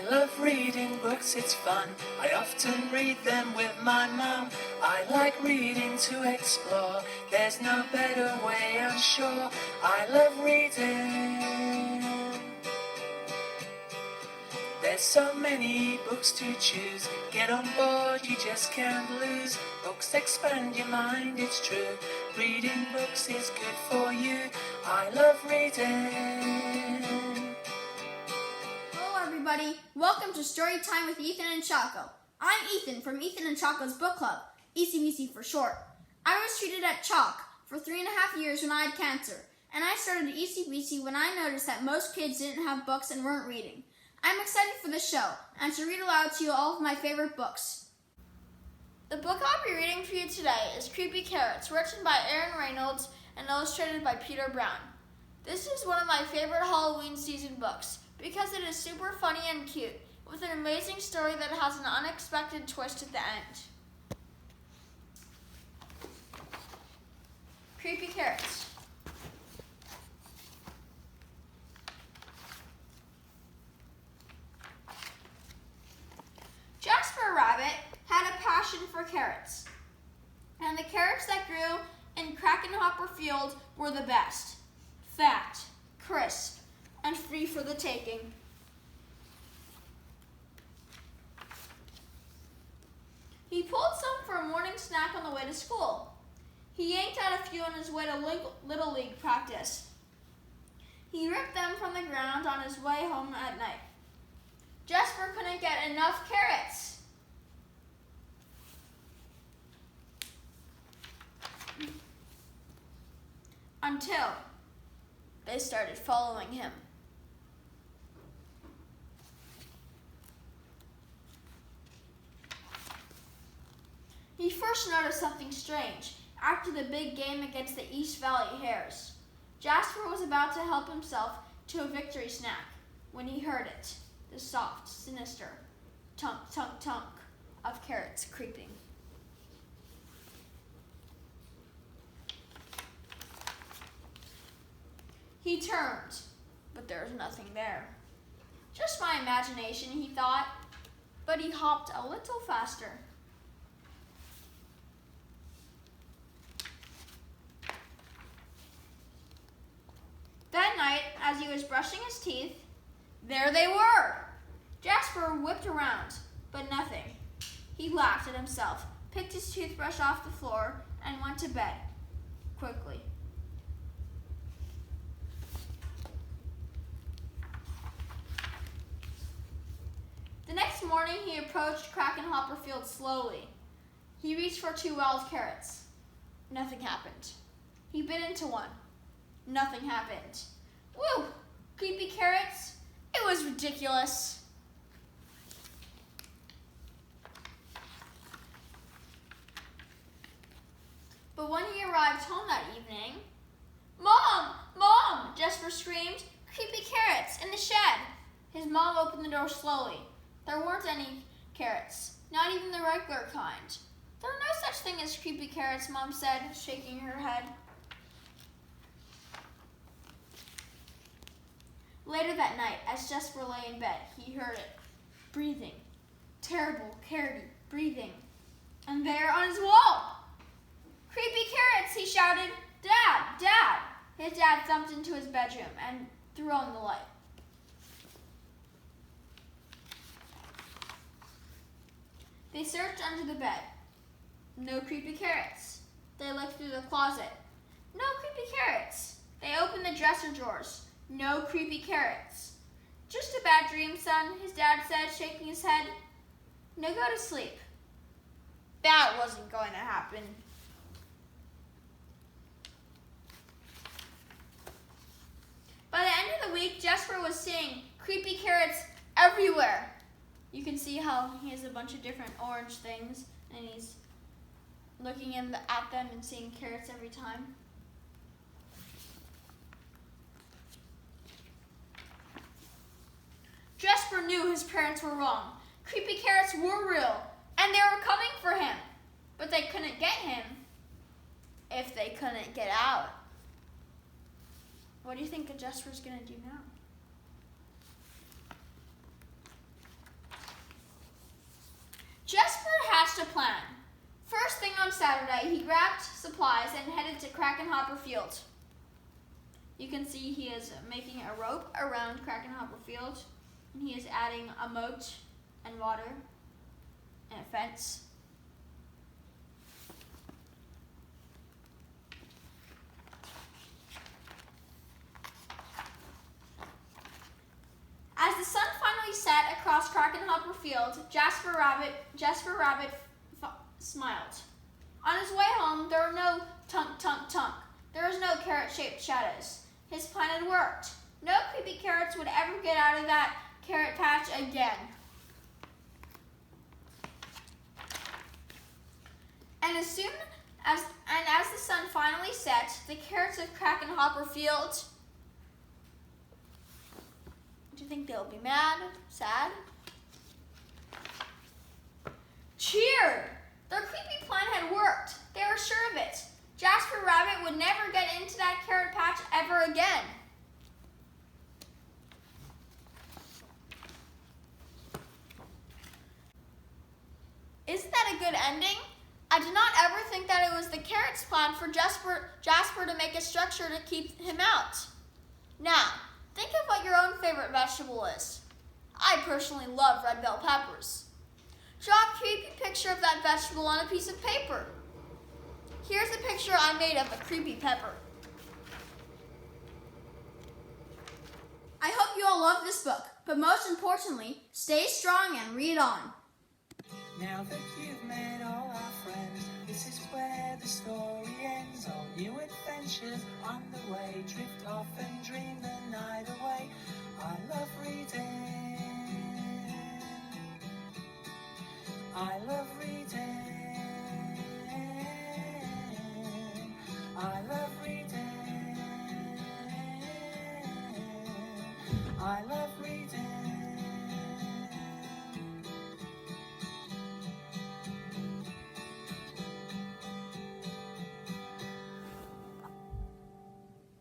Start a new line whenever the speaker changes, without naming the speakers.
love reading books, it's fun. I often read them with my mum. I like reading to explore. There's no better way, I'm sure. I love reading. There's so many books to choose. Get on board, you just can't lose. Books expand your mind, it's true. Reading books is good for you. I love reading.
Hello everybody, welcome to Storytime with Ethan and Choco. I'm Ethan from Ethan and Choco's book club, ECBC for short. I was treated at CHOC for 3.5 years when I had cancer, and I started ECBC when I noticed that most kids didn't have books and weren't reading. I'm excited for this show and to read aloud to you all of my favorite books. The book I'll be reading for you today is Creepy Carrots, written by Aaron Reynolds and illustrated by Peter Brown. This is one of my favorite Halloween season books because it is super funny and cute, with an amazing story that has an unexpected twist at the end. Creepy Carrots. Jasper Rabbit had a passion for carrots, and the carrots that grew in Krakenhopper Field were the best. Fat, crisp, and free for the taking. He pulled some for a morning snack on the way to school. He yanked out a few on his way to Little League practice. He ripped them from the ground on his way home at night. Jasper couldn't get enough carrots. Until they started following him. He first noticed something strange after the big game against the East Valley Hares. Jasper was about to help himself to a victory snack when he heard it. The soft, sinister tunk, tunk, tunk of carrots creeping. He turned, but there was nothing there. Just my imagination, he thought, but he hopped a little faster. That night, as he was brushing his teeth, there they were! Jasper whipped around, but nothing. He laughed at himself, picked his toothbrush off the floor, and went to bed, quickly. The next morning, he approached Krakenhopper Field slowly. He reached for 2 wild carrots. Nothing happened. He bit into one. Nothing happened. Woo! Creepy carrots. It was ridiculous. But when he arrived home that evening, "Mom! Mom!" Jasper screamed. "Creepy carrots in the shed." His mom opened the door slowly. There weren't any carrots, not even the regular kind. "There are no such thing as creepy carrots," Mom said, shaking her head. Later that night, as Jasper lay in bed, he heard it. Breathing. Terrible, carroty breathing. And there on his wall! "Creepy carrots!" he shouted. "Dad! Dad!" His dad thumped into his bedroom and threw on the light. They searched under the bed. No creepy carrots. They looked through the closet. No creepy carrots. They opened the dresser drawers. No creepy carrots. "Just a bad dream, son," his dad said, shaking his head. "Now go to sleep." That wasn't going to happen. By the end of the week, Jasper was seeing creepy carrots everywhere. You can see how he has a bunch of different orange things, and he's looking at them and seeing carrots every time. Jasper knew his parents were wrong. Creepy carrots were real, and they were coming for him. But they couldn't get him if they couldn't get out. What do you think Jasper's going to do now? plan. First thing on Saturday, he grabbed supplies and headed to Krakenhopper Field. You can see he is making a rope around Krakenhopper Field, and he is adding a moat and water and a fence. As the sun finally set across Krakenhopper Field, Jasper Rabbit smiled. On his way home, there were no tunk, tunk, tunk. There was no carrot-shaped shadows. His plan had worked. No creepy carrots would ever get out of that carrot patch again. And as the sun finally set, the carrots of Krakenhopper Field, do you think they'll be mad, sad? Cheered! Their creepy plan had worked. They were sure of it. Jasper Rabbit would never get into that carrot patch ever again. Isn't that a good ending? I did not ever think that it was the carrot's plan for Jasper to make a structure to keep him out. Now, think of what your own favorite vegetable is. I personally love red bell peppers. Draw a creepy picture of that vegetable on a piece of paper. Here's a picture I made of a creepy pepper. I hope you all love this book, but most importantly, stay strong and read on.
Now that you've met all our friends, this is where the story ends. All new adventures on the way, drift off and dream the night away. I love reading. I love reading. I love reading. I love